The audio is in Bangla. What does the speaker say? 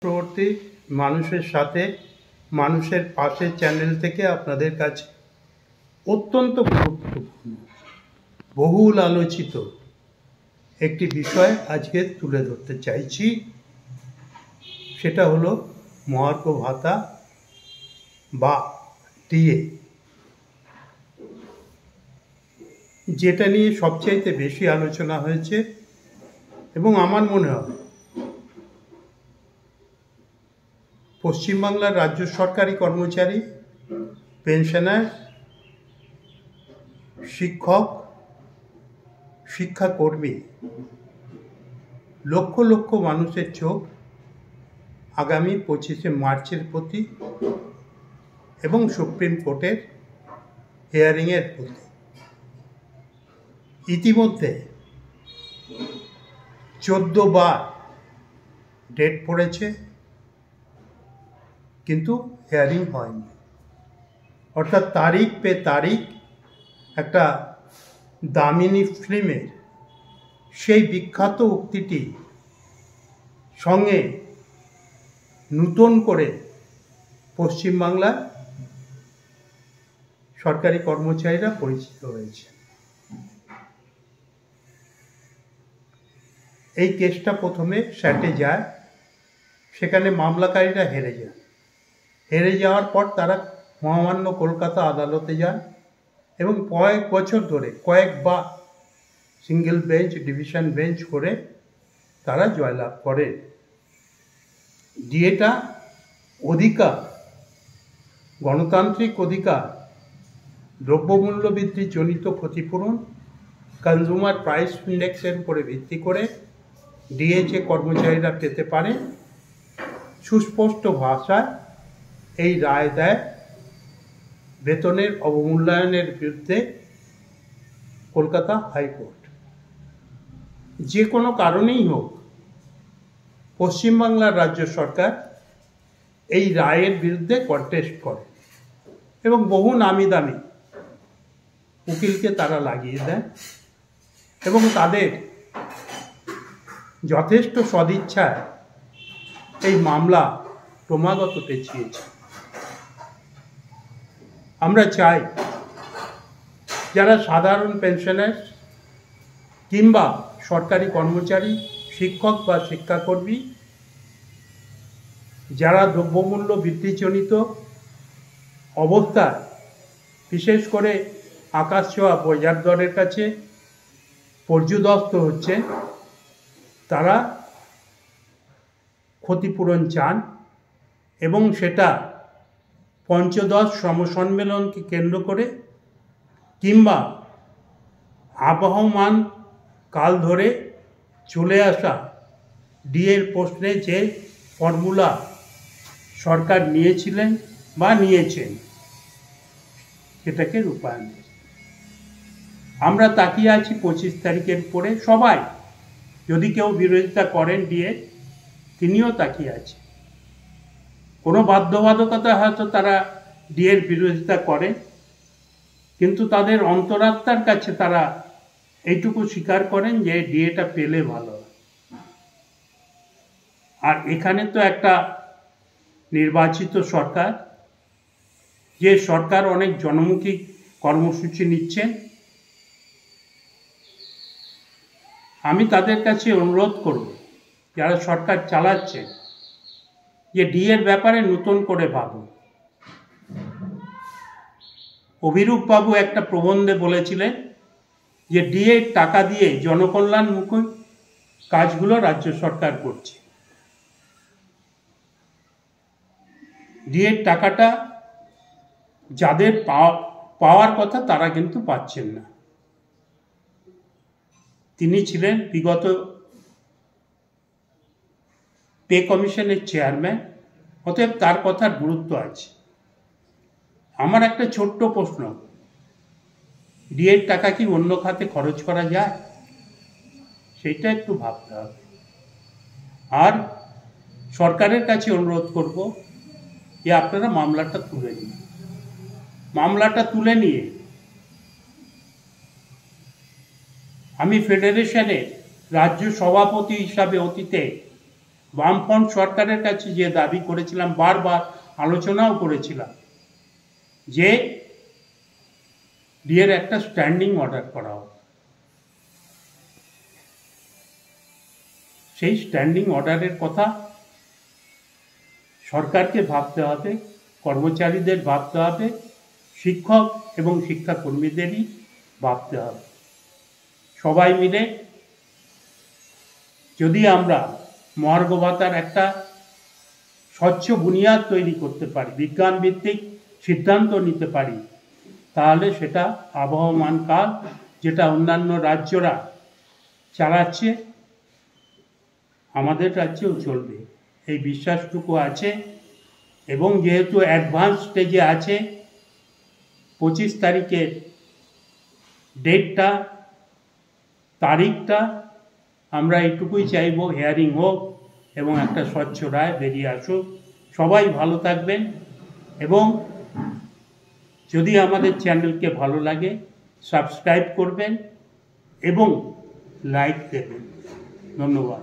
প্রবর্তী মানুষের সাথে মানুষের পাশে চ্যানেল থেকে আপনাদের কাছে অত্যন্ত গুরুত্বপূর্ণ বহুল আলোচিত একটি বিষয় আজকে তুলে ধরতে চাইছি। সেটা হলো মহার্ঘ ভাতা বা ডিএ, যেটা নিয়ে সবচাইতে বেশি আলোচনা হয়েছে এবং আমার মনে হয় পশ্চিমবাংলার রাজ্য সরকারি কর্মচারী, পেনশনার, শিক্ষক, শিক্ষাকর্মী, লক্ষ লক্ষ মানুষের চোখ আগামী 25শে মার্চের প্রতি এবং সুপ্রিম কোর্টের হিয়ারিংয়ের প্রতি। ইতিমধ্যে 14 বার ডেট পড়েছে, কিন্তু হিয়ারিং হয়নি। অর্থাৎ তারিখ পে তারিখ একটা দামিনী ফিল্মের সেই বিখ্যাত উক্তিটি সঙ্গে নূতন করে পশ্চিমবাংলার সরকারি কর্মচারীরা পরিচিত হয়েছে। এই কেসটা প্রথমে স্যাটে যায়, সেখানে মামলাকারীরা হেরে যায়। হেরে যাওয়ার পর তারা মহামান্য কলকাতা আদালতে যান এবং কয়েক বছর ধরে কয়েকবার সিঙ্গেল বেঞ্চ, ডিভিশন বেঞ্চ করে তারা জয়লাভ করে। ডিএটা অধিকার, গণতান্ত্রিক অধিকার, দ্রব্যমূল্য বৃদ্ধি জনিত ক্ষতিপূরণ, কনজিউমার প্রাইস ইন্ডেক্সের উপরে ভিত্তি করে ডিএ যে কর্মচারীরা পেতে পারে, সুস্পষ্ট ভাষায় এই রায় দেয় বেতনের অবমূল্যায়নের বিরুদ্ধে কলকাতা হাইকোর্ট। যে কোনো কারণেই হোক, পশ্চিমবাংলার রাজ্য সরকার এই রায়ের বিরুদ্ধে কন্টেস্ট করে এবং বহু নামি দামি উকিলকে তারা লাগিয়ে দেয় এবং তাদের যথেষ্ট সদিচ্ছায় এই মামলা ক্রমাগত পেঁচিয়েছে। আমরা চাই যারা সাধারণ পেনশনার কিংবা সরকারি কর্মচারী, শিক্ষক বা শিক্ষাকর্মী, যারা দ্রব্যমূল্য বৃদ্ধিজনিত অবস্থায় বিশেষ করে আকাশ ছোঁয়া বাজার দরের কাছে পর্যুদস্ত হচ্ছে, তারা ক্ষতিপূরণ চান এবং সেটা পঞ্চদশ সমসম্মেলনকে কেন্দ্র করে কিংবা আবহমান কাল ধরে চলে আসা ডিএর প্রশ্নে যে ফর্মুলা সরকার নিয়েছিলেন বা নিয়েছেন, সেটাকে রূপায়ণ। আমরা তাকিয়ে আছি 25 তারিখের পরে। সবাই, যদি কেউ বিরোধিতা করেন ডিএ, তিনিও তাকিয়ে আছেন। কোনো বাধ্যবাধকতা হয়তো তারা ডিএর বিরোধিতা করে, কিন্তু তাদের অন্তরাত্মার কাছে তারা এইটুকু স্বীকার করেন যে ডিএটা পেলে ভালো। আর এখানে তো একটা নির্বাচিত সরকার, যে সরকার অনেক জনমুখী কর্মসূচি নিচ্ছেন। আমি তাদের কাছে অনুরোধ করব, যারা সরকার চালাচ্ছেন, যে ডিএর ব্যাপারে নতুন করে ভাবুন। অভিরূপ বাবু একটা প্রবন্ধে বলেছিলেন যে ডিএর টাকা দিয়ে জনকল্যাণমুখী কাজগুলো রাজ্য সরকার করছে। ডিএর টাকাটা যাদের পাওয়ার কথা তারা কিন্তু পাচ্ছেন না। তিনি ছিলেন বিগত পে কমিশনের চেয়ারম্যান, অতএব তার কথার গুরুত্ব আছে। আমার একটা ছোট্ট প্রশ্ন, ডিএর টাকা কি অন্য খাতে খরচ করা যায়? সেইটা একটু ভাবতে হবে। আর সরকারের কাছে অনুরোধ করব যে আপনারা মামলাটা তুলে নিন। মামলাটা তুলে নিয়ে আমি ফেডারেশনের রাজ্য সভাপতি হিসাবে অতীতে বামফ্রন্ট সরকারের কাছে যে দাবি করেছিলাম, বারবার আলোচনাও করেছিলাম, যে ডিএর একটা স্ট্যান্ডিং অর্ডার করা হোক। সেই স্ট্যান্ডিং অর্ডারের কথা সরকারকে ভাবতে হবে, কর্মচারীদের ভাবতে হবে, শিক্ষক এবং শিক্ষাকর্মীদেরই ভাবতে হবে। সবাই মিলে যদি আমরা মহার্ঘ ভাতার একটা স্বচ্ছ বুনিয়াদ তৈরি করতে পারি, বিজ্ঞান ভিত্তিক সিদ্ধান্ত নিতে পারি, তাহলে সেটা আবহমান কাল, যেটা অন্যান্য রাজ্যরা চালাচ্ছে, আমাদের রাজ্যেও চলবে, এই বিশ্বাসটুকু আছে। এবং যেহেতু অ্যাডভান্স স্টেজে আছে, 25 তারিখের ডেটটা, তারিখটা, আমরা এইটুকুই চাইব, হিয়ারিং হোক এবং একটা স্বচ্ছ রায় বেরিয়ে আসুক। সবাই ভালো থাকবেন এবং যদি আমাদের চ্যানেলকে ভালো লাগে সাবস্ক্রাইব করবেন এবং লাইক দেবেন। ধন্যবাদ।